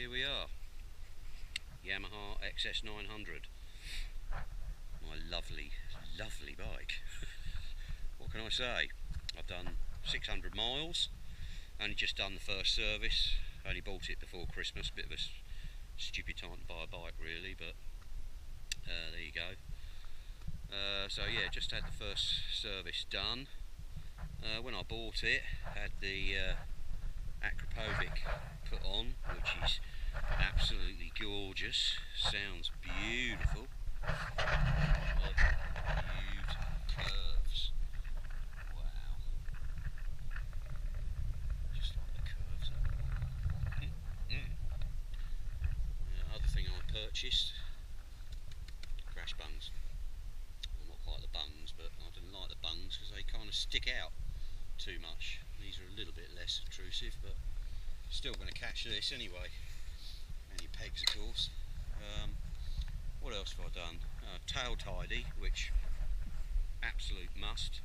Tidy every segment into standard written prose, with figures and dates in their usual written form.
here we are, Yamaha XSR900, my lovely bike. What can I say? I've done 600 miles, only just done the first service, only bought it before Christmas, bit of a stupid time to buy a bike really, but there you go. So yeah, just had the first service done. When I bought it, had the Akropovic put on, which is absolutely gorgeous, sounds beautiful. Beautiful curves. Wow. Just like the curves. Other thing I purchased, crash bungs. Well, not quite the bungs, but I didn't like the bungs because they kind of stick out too much. These are a little bit less obtrusive, but still going to catch this anyway. Any pegs, of course. What else have I done? Tail tidy, which absolute must.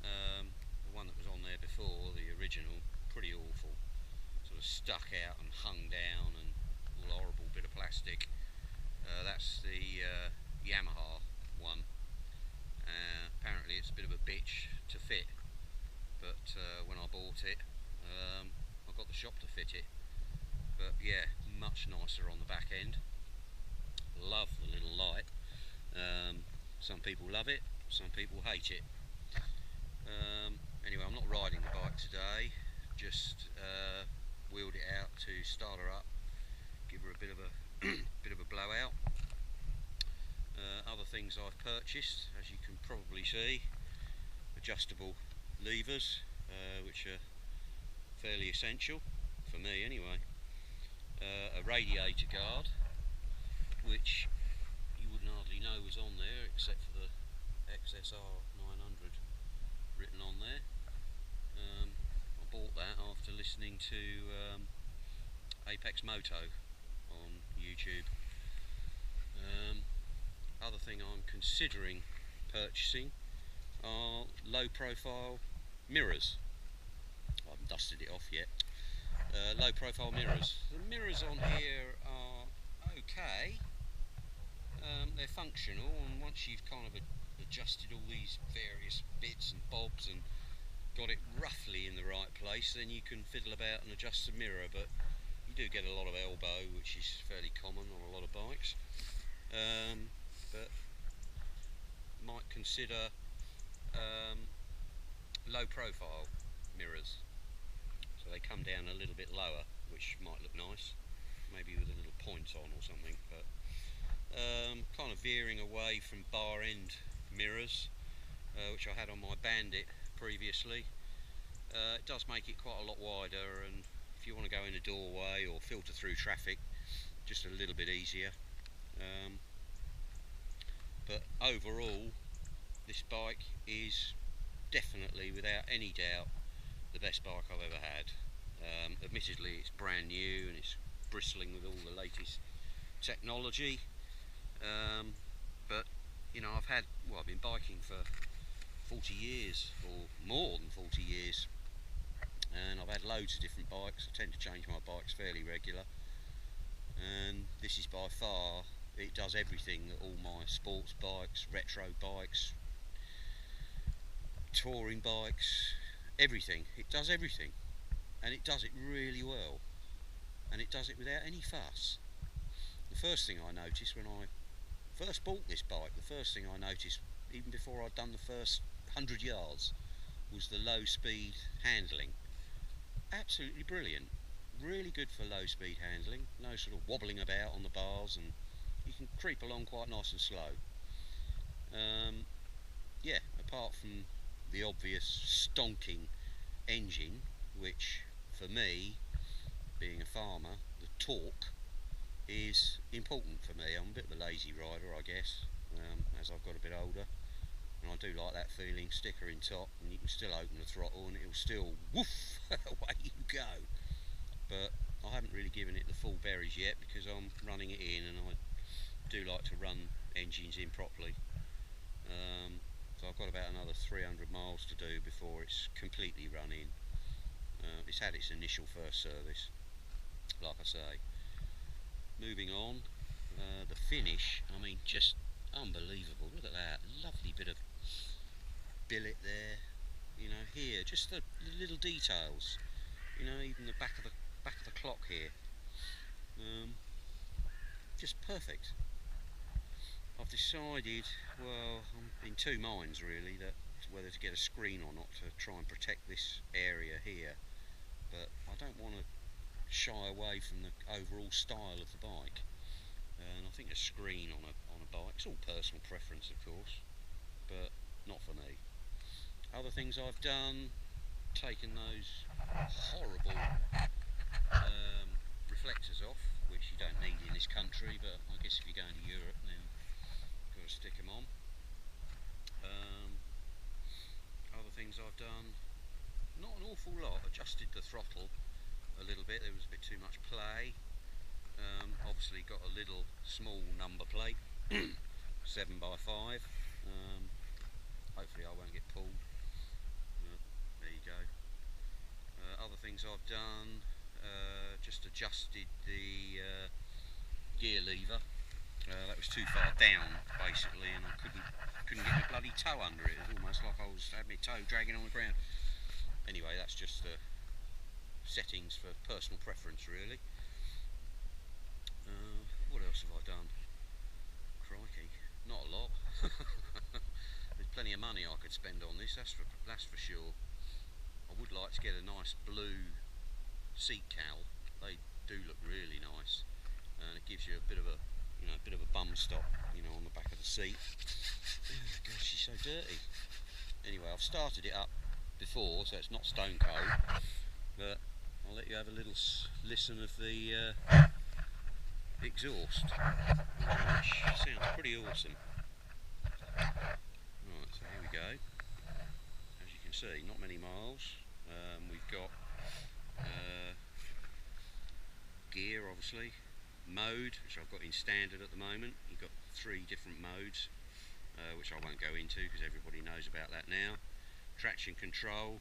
The one that was on there before, the original, pretty awful. Sort of stuck out and hung down and all horrible bit of plastic. That's the YAMAHA one. Apparently it's a bit of a bitch to fit, but when I bought it, I got the shop to fit it. But yeah, much nicer on the back end. Love the little light. Some people love it, some people hate it. Anyway, I'm not riding the bike today, just wheeled it out to start her up, give her a bit of a bit of a blowout. Other things I've purchased, as you can probably see, adjustable levers, which are fairly essential for me anyway. A radiator guard, which you wouldn't hardly know was on there except for the XSR900 written on there. I bought that after listening to Apex Moto on YouTube. Other thing I'm considering purchasing are low profile mirrors. I haven't dusted it off yet. Low profile mirrors. The mirrors on here are okay. They're functional, and once you've kind of adjusted all these various bits and bobs and got it roughly in the right place, then you can fiddle about and adjust the mirror, but you do get a lot of elbow, which is fairly common on a lot of bikes. But might consider low profile mirrors, so they come down a little bit lower, which might look nice, maybe with a little point on or something. But kind of veering away from bar end mirrors, which I had on my Bandit previously. It does make it quite a lot wider, and if you want to go in a doorway or filter through traffic, just a little bit easier. But overall, this bike is definitely, without any doubt, the best bike I've ever had. Admittedly, it's brand new and it's bristling with all the latest technology, but you know, I've been biking for 40 years or more than 40 years, and I've had loads of different bikes. I tend to change my bikes fairly regular, and this is by far, it does everything that all my sports bikes, retro bikes, touring bikes, everything. It does everything, and it does it really well, and it does it without any fuss. The first thing I noticed when I first bought this bike, the first thing I noticed, even before I'd done the first 100 yards, was the low speed handling. Absolutely brilliant. Really good for low speed handling. No sort of wobbling about on the bars, and you can creep along quite nice and slow. Yeah, apart from the obvious stonking engine, which for me, being a farmer, the torque is important for me. I'm a bit of a lazy rider, I guess, as I've got a bit older, and I do like that feeling, sticker in top, and you can still open the throttle and it'll still woof, away you go. But I haven't really given it the full berries yet, because I'm running it in, and I do like to run engines in properly. So I've got about another 300 miles to do before it's completely run in. It's had its initial first service, like I say. moving on, the finish, I mean, just unbelievable. Look at that, lovely bit of billet there. You know, here, just the little details. You know, even the back of the clock here. Just perfect. I've decided, well, I'm in two minds really, that whether to get a screen or not to try and protect this area here. But I don't want to shy away from the overall style of the bike. And I think a screen on a bike, it's all personal preference of course, but not for me. Other things I've done, taken those horrible reflectors off, which you don't need in this country, but I guess if you're going to Europe then you've got to stick them on. Other things I've done, not an awful lot. Adjusted the throttle a little bit, there was a bit too much play. Obviously got a little small number plate, 7x5. Hopefully I won't get pulled. There you go. Other things I've done, just adjusted the gear lever. That was too far down basically, and I couldn't get my bloody toe under it. It was almost like I had my toe dragging on the ground. Anyway, that's just settings for personal preference really. What else have I done? Crikey, not a lot. There's plenty of money I could spend on this, that's for sure. I would like to get a nice blue seat cowl. They do look really nice, and it gives you a bit of a bum stop, you know, on the back of the seat. Oh God, she's so dirty. Anyway, I've started it up before, so it's not stone cold, but I'll let you have a little listen of the exhaust, which sounds pretty awesome. Right, so here we go. As you can see, not many miles. We've got gear, obviously, mode, which I've got in standard at the moment. You've got 3 different modes, which I won't go into because everybody knows about that now. Traction control,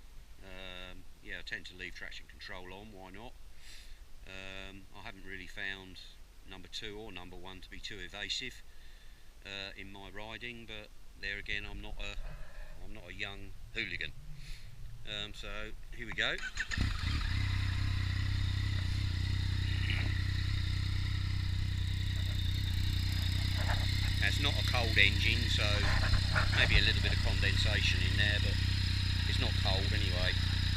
yeah, I tend to leave traction control on, why not? I haven't really found number 2 or number 1 to be too evasive in my riding, but there again, I'm not a young hooligan. So here we go. It's not a cold engine, so maybe a little bit of condensation in there, but it's not cold anyway.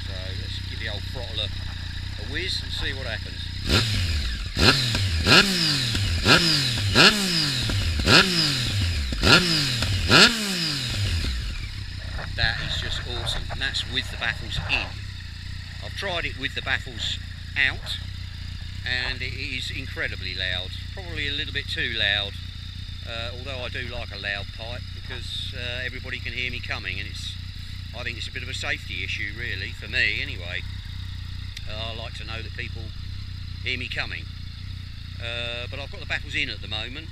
So let's give the old throttle a whiz and see what happens. That is just awesome, and that's with the baffles in. I've tried it with the baffles out, and it is incredibly loud, probably a little bit too loud, although I do like a loud pipe because everybody can hear me coming, and I think it's a bit of a safety issue really, for me anyway. I like to know that people hear me coming. But I've got the baffles in at the moment,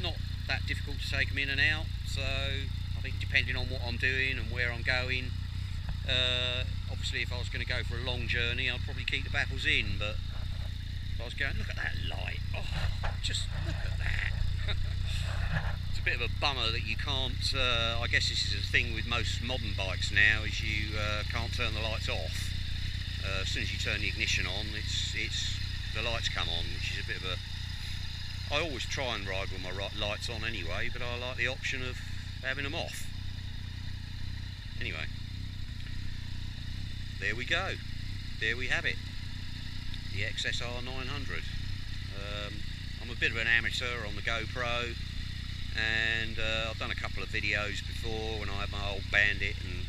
not that difficult to take them in and out, so I think depending on what I'm doing and where I'm going, obviously if I was going to go for a long journey I'd probably keep the baffles in, but if I was going, look at that light, oh, just look at that. It's a bit of a bummer that you can't, I guess this is a thing with most modern bikes now, is you can't turn the lights off. As soon as you turn the ignition on, the lights come on, which is a bit of a... I always try and ride with my lights on anyway, but I like the option of having them off. Anyway, there we go. There we have it. The XSR900. I'm a bit of an amateur on the GoPro, and I've done a couple of videos before when I had my old Bandit, and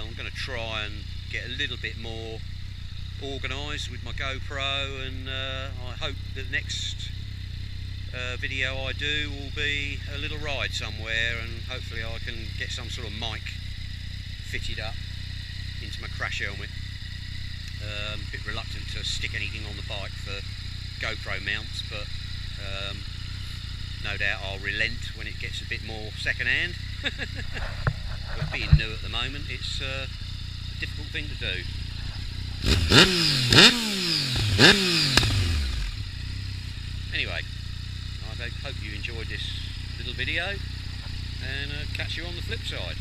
I'm going to try and get a little bit more organised with my GoPro, and I hope the next video I do will be a little ride somewhere, and hopefully I can get some sort of mic fitted up into my crash helmet. A bit reluctant to stick anything on the bike for GoPro mounts, but no doubt I'll relent when it gets a bit more second hand. But being new at the moment, it's a difficult thing to do. hope you enjoyed this little video, and catch you on the flip side.